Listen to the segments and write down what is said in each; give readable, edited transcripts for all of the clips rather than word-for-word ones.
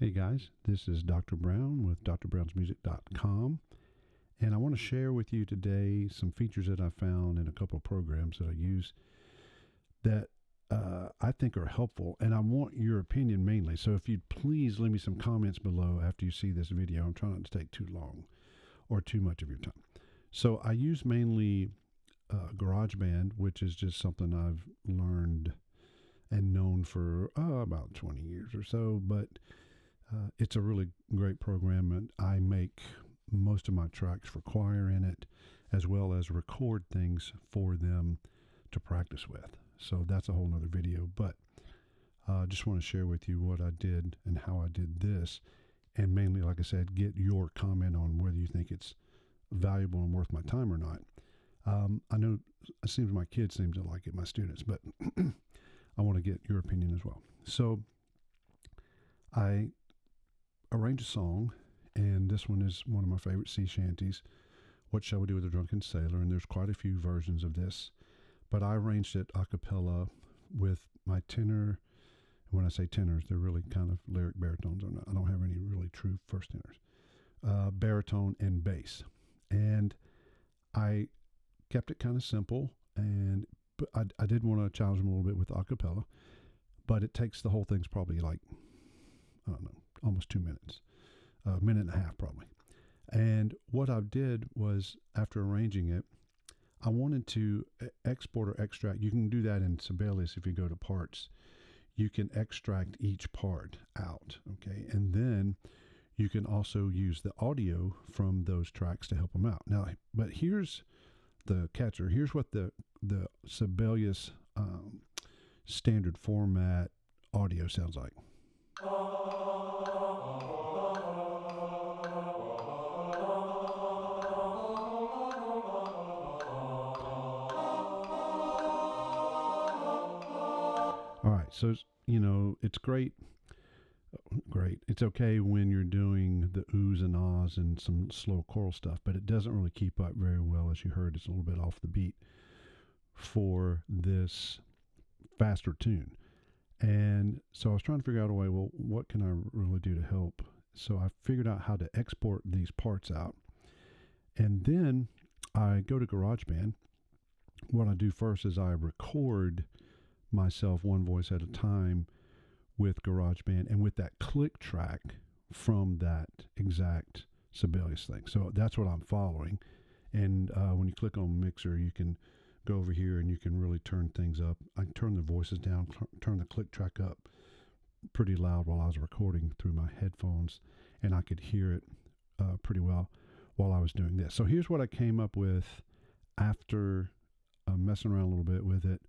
Hey guys, this is Dr. Brown with drbrownsmusic.com, and I want to share with you today some features that I found in a couple of programs that I use that I think are helpful, and I want your opinion mainly. So if you'd please leave me some comments below after you see this video. I'm trying not to take too long or too much of your time. So I use mainly Garageband, which is just something I've learned and known for about 20 years or so, but it's a really great program, and I make most of my tracks for choir in it, as well as record things for them to practice with. So that's a whole nother video, but I just want to share with you what I did and how I did this, and mainly, like I said, get your comment on whether you think it's valuable and worth my time or not. I know it seems my kids seem to like it, my students, but I want to get your opinion as well. So I arrange a song, and this one is one of my favorite sea shanties, What Shall We Do with a Drunken Sailor? And there's quite a few versions of this, but I arranged it a cappella with my tenor. When I say tenors, they're really kind of lyric baritones. I don't have any really true first tenors. Baritone and bass. And I kept it kind of simple, but I did want to challenge them a little bit with a cappella, but it takes the whole thing's probably like, I don't know, almost 2 minutes, a minute and a half probably. And what I did was, after arranging it, I wanted to export or extract. You can do that in Sibelius if you go to parts. You can extract each part out, okay? And then you can also use the audio from those tracks to help them out. Now, but here's the catcher. Here's what the Sibelius standard format audio sounds like. All right, so it's great. It's okay when you're doing the oohs and ahs and some slow choral stuff, but it doesn't really keep up very well. As you heard, it's a little bit off the beat for this faster tune. And so I was trying to figure out a way, well, what can I really do to help? So I figured out how to export these parts out. And then I go to GarageBand. What I do first is I record myself one voice at a time with GarageBand and with that click track from that exact Sibelius thing. So that's what I'm following. And when you click on Mixer, you can go over here and you can really turn things up. I can turn the voices down, turn the click track up pretty loud while I was recording through my headphones, and I could hear it pretty well while I was doing this. So here's what I came up with after messing around a little bit with it,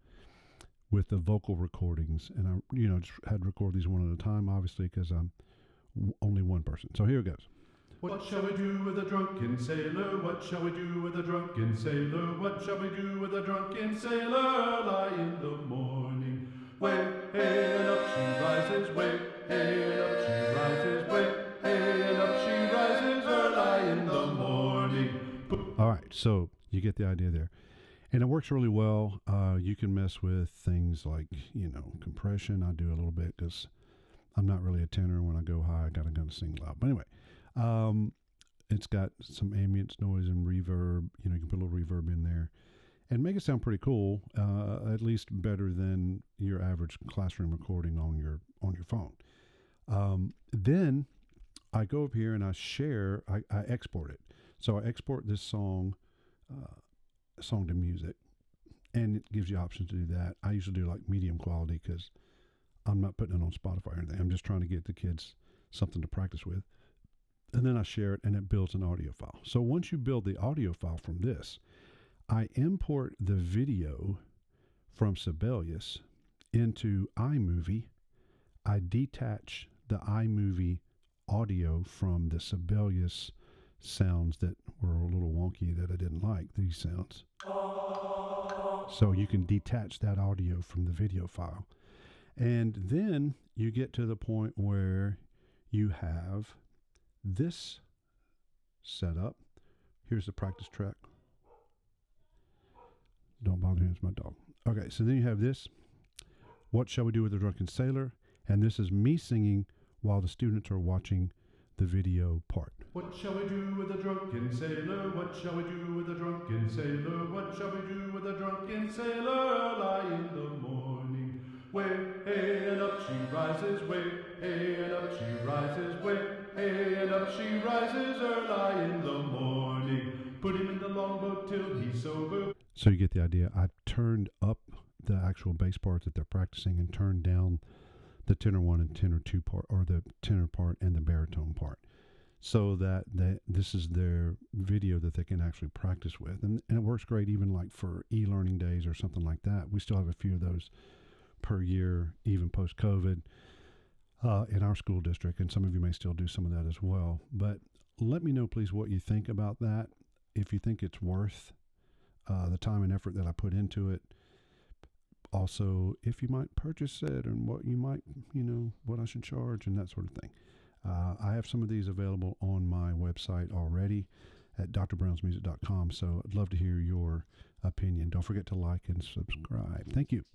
with the vocal recordings. And I, just had to record these one at a time, obviously, because I'm only one person. So here it goes. What shall we do with a drunken sailor? What shall we do with a drunken sailor? What shall we do with a drunken sailor? Early in the morning, way, hey, and up she rises, way, hey, and up she rises, way, hey, and up she rises, early in the morning. All right, so you get the idea there. And it works really well. You can mess with things like, compression. I do a little bit because I'm not really a tenor. When I go high, I got to sing loud. But anyway, it's got some ambient noise and reverb. You can put a little reverb in there and make it sound pretty cool, at least better than your average classroom recording on your phone. Then I go up here and I export it. So I export this song to music, and it gives you options to do that. I usually do like medium quality because I'm not putting it on Spotify or anything. I'm just trying to get the kids something to practice with. And then I share it, and it builds an audio file. So once you build the audio file from this, I import the video from Sibelius into iMovie. I detach the iMovie audio from the Sibelius sounds that were a little wonky that I didn't like, these sounds. So you can detach that audio from the video file. And then you get to the point where you have this set up. Here's the practice track. Don't bother him, it's my dog. Okay, so then you have this. What Shall We Do with a Drunken Sailor? And this is me singing while the students are watching the video part. What shall we do with a drunken sailor? What shall we do with a drunken sailor? What shall we do with a drunken sailor? Early in the morning, way, hey, and up she rises, way, hey, and up she rises, way, hey, and up she rises early in the morning. Put him in the longboat till he's sober. So you get the idea. I turned up the actual bass part that they're practicing and turned down the tenor 1 and tenor 2 part, or the tenor part and the baritone part, so that this is their video that they can actually practice with. And it works great even like for e-learning days or something like that. We still have a few of those per year, even post-COVID, in our school district, and some of you may still do some of that as well. But let me know, please, what you think about that, if you think it's worth the time and effort that I put into it. Also, if you might purchase it and what you might, what I should charge and that sort of thing. I have some of these available on my website already at drbrownsmusic.com, so I'd love to hear your opinion. Don't forget to like and subscribe. Thank you.